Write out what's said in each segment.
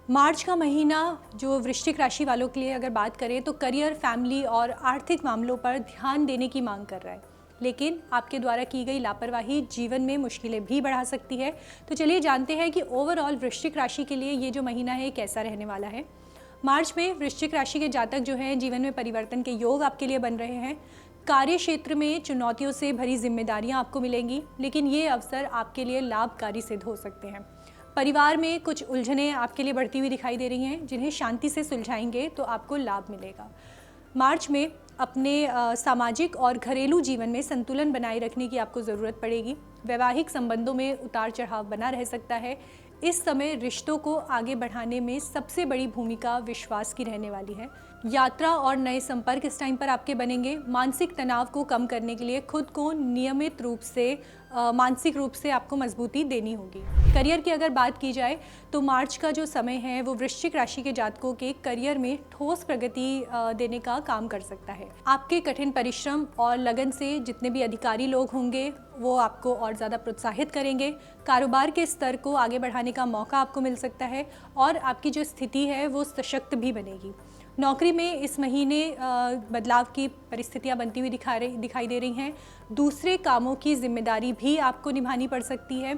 मार्च का महीना जो वृश्चिक राशि वालों के लिए अगर बात करें तो करियर, फैमिली और आर्थिक मामलों पर ध्यान देने की मांग कर रहा है, लेकिन आपके द्वारा की गई लापरवाही जीवन में मुश्किलें भी बढ़ा सकती है। तो चलिए जानते हैं कि ओवरऑल वृश्चिक राशि के लिए ये जो महीना है कैसा रहने वाला है। मार्च में वृश्चिक राशि के जातक जो हैं जीवन में परिवर्तन के योग आपके लिए बन रहे हैं। कार्य क्षेत्र में चुनौतियों से भरी जिम्मेदारियां आपको मिलेंगी, लेकिन ये अवसर आपके लिए लाभकारी सिद्ध हो सकते हैं। परिवार में कुछ उलझनें आपके लिए बढ़ती हुई दिखाई दे रही हैं, जिन्हें शांति से सुलझाएंगे तो आपको लाभ मिलेगा। मार्च में अपने सामाजिक और घरेलू जीवन में संतुलन बनाए रखने की आपको ज़रूरत पड़ेगी। वैवाहिक संबंधों में उतार चढ़ाव बना रह सकता है। इस समय रिश्तों को आगे बढ़ाने में सबसे बड़ी भूमिका विश्वास की रहने वाली है। यात्रा और नए संपर्क इस टाइम पर आपके बनेंगे। मानसिक तनाव को कम करने के लिए खुद को नियमित रूप से मानसिक रूप से आपको मजबूती देनी होगी। करियर की अगर बात की जाए तो मार्च का जो समय है वो वृश्चिक राशि के जातकों के करियर में ठोस प्रगति देने का काम कर सकता है। आपके कठिन परिश्रम और लगन से जितने भी अधिकारी लोग होंगे वो आपको और ज़्यादा प्रोत्साहित करेंगे। कारोबार के स्तर को आगे बढ़ाने का मौका आपको मिल सकता है और आपकी जो स्थिति है वो सशक्त भी बनेगी। नौकरी में इस महीने बदलाव की परिस्थितियां बनती हुई दिखाई दे रही हैं। दूसरे कामों की जिम्मेदारी भी आपको निभानी पड़ सकती है।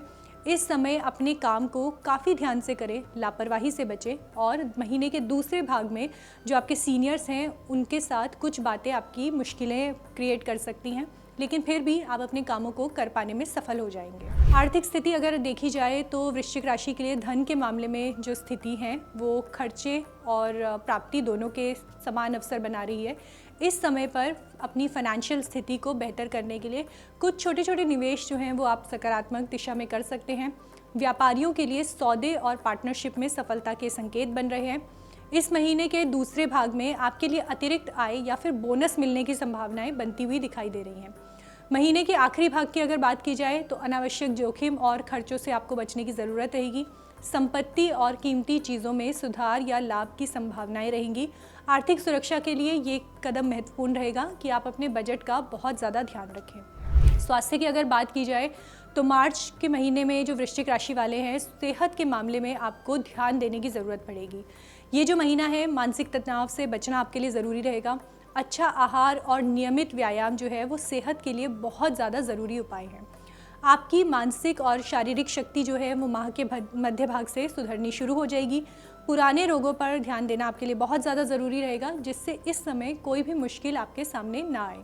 इस समय अपने काम को काफ़ी ध्यान से करें, लापरवाही से बचें और महीने के दूसरे भाग में जो आपके सीनियर्स हैं उनके साथ कुछ बातें आपकी मुश्किलें क्रिएट कर सकती हैं, लेकिन फिर भी आप अपने कामों को कर पाने में सफल हो जाएंगे। आर्थिक स्थिति अगर देखी जाए तो वृश्चिक राशि के लिए धन के मामले में जो स्थिति है वो खर्चे और प्राप्ति दोनों के समान अवसर बना रही है। इस समय पर अपनी फाइनेंशियल स्थिति को बेहतर करने के लिए कुछ छोटे छोटे निवेश जो हैं वो आप सकारात्मक दिशा में कर सकते हैं। व्यापारियों के लिए सौदे और पार्टनरशिप में सफलता के संकेत बन रहे हैं। इस महीने के दूसरे भाग में आपके लिए अतिरिक्त आय या फिर बोनस मिलने की संभावनाएं बनती हुई दिखाई दे रही हैं। महीने के आखिरी भाग की अगर बात की जाए तो अनावश्यक जोखिम और खर्चों से आपको बचने की ज़रूरत रहेगी। संपत्ति और कीमती चीज़ों में सुधार या लाभ की संभावनाएं रहेंगी। आर्थिक सुरक्षा के लिए ये कदम महत्वपूर्ण रहेगा कि आप अपने बजट का बहुत ज़्यादा ध्यान रखें। स्वास्थ्य की अगर बात की जाए तो मार्च के महीने में जो वृश्चिक राशि वाले हैं, सेहत के मामले में आपको ध्यान देने की ज़रूरत पड़ेगी। ये जो महीना है मानसिक तनाव से बचना आपके लिए ज़रूरी रहेगा। अच्छा आहार और नियमित व्यायाम जो है वो सेहत के लिए बहुत ज़्यादा ज़रूरी उपाय हैं। आपकी मानसिक और शारीरिक शक्ति जो है वो माह के मध्य भाग से सुधरनी शुरू हो जाएगी। पुराने रोगों पर ध्यान देना आपके लिए बहुत ज़्यादा ज़रूरी रहेगा, जिससे इस समय कोई भी मुश्किल आपके सामने ना आए।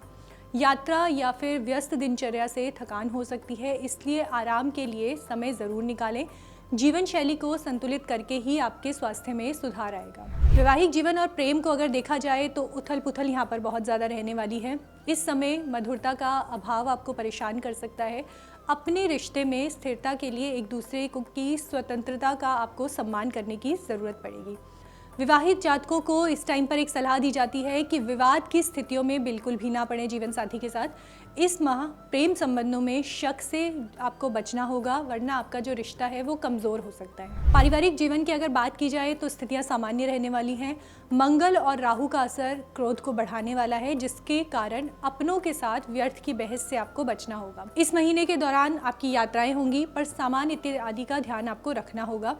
यात्रा या फिर व्यस्त दिनचर्या से थकान हो सकती है, इसलिए आराम के लिए समय ज़रूर निकालें। जीवन शैली को संतुलित करके ही आपके स्वास्थ्य में सुधार आएगा। वैवाहिक जीवन और प्रेम को अगर देखा जाए तो उथल पुथल यहाँ पर बहुत ज़्यादा रहने वाली है। इस समय मधुरता का अभाव आपको परेशान कर सकता है। अपने रिश्ते में स्थिरता के लिए एक दूसरे की स्वतंत्रता का आपको सम्मान करने की ज़रूरत पड़ेगी। विवाहित जातकों को इस टाइम पर एक सलाह दी जाती है कि विवाद की स्थितियों में बिल्कुल भी ना पड़े जीवन साथी के साथ। इस माह प्रेम संबंधों में शक से आपको बचना होगा, वरना आपका जो रिश्ता है वो कमज़ोर हो सकता है। पारिवारिक जीवन की अगर बात की जाए तो स्थितियां सामान्य रहने वाली हैं। मंगल और राहु का असर क्रोध को बढ़ाने वाला है, जिसके कारण अपनों के साथ व्यर्थ की बहस से आपको बचना होगा। इस महीने के दौरान आपकी यात्राएं होंगी, पर सामान इत्यादि का ध्यान आपको रखना होगा।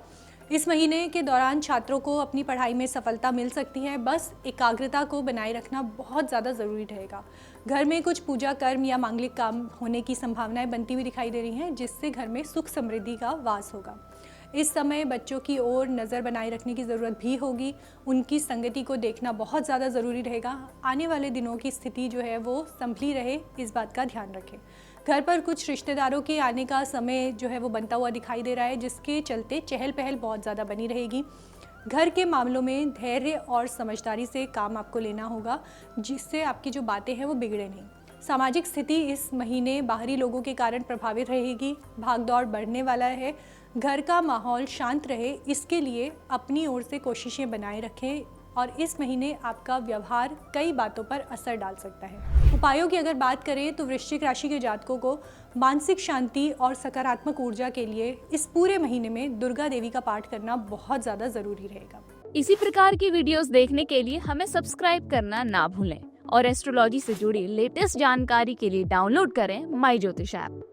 इस महीने के दौरान छात्रों को अपनी पढ़ाई में सफलता मिल सकती है, बस एकाग्रता को बनाए रखना बहुत ज़्यादा ज़रूरी रहेगा। घर में कुछ पूजा कर्म या मांगलिक काम होने की संभावनाएं बनती हुई दिखाई दे रही हैं, जिससे घर में सुख समृद्धि का वास होगा। इस समय बच्चों की ओर नज़र बनाए रखने की ज़रूरत भी होगी। उनकी संगति को देखना बहुत ज़्यादा ज़रूरी रहेगा। आने वाले दिनों की स्थिति जो है वो संभली रहे, इस बात का ध्यान रखें। घर पर कुछ रिश्तेदारों के आने का समय जो है वो बनता हुआ दिखाई दे रहा है, जिसके चलते चहल पहल बहुत ज़्यादा बनी रहेगी। घर के मामलों में धैर्य और समझदारी से काम आपको लेना होगा, जिससे आपकी जो बातें हैं वो बिगड़े नहीं। सामाजिक स्थिति इस महीने बाहरी लोगों के कारण प्रभावित रहेगी। भागदौड़ बढ़ने वाला है। घर का माहौल शांत रहे, इसके लिए अपनी ओर से कोशिशें बनाए रखें और इस महीने आपका व्यवहार कई बातों पर असर डाल सकता है। उपायों की अगर बात करें तो वृश्चिक राशि के जातकों को मानसिक शांति और सकारात्मक ऊर्जा के लिए इस पूरे महीने में दुर्गा देवी का पाठ करना बहुत ज़्यादा ज़रूरी रहेगा। इसी प्रकार की वीडियोस देखने के लिए हमें सब्सक्राइब करना ना भूलें और एस्ट्रोलॉजी से जुड़ी लेटेस्ट जानकारी के लिए डाउनलोड करें माई ज्योतिष ऐप।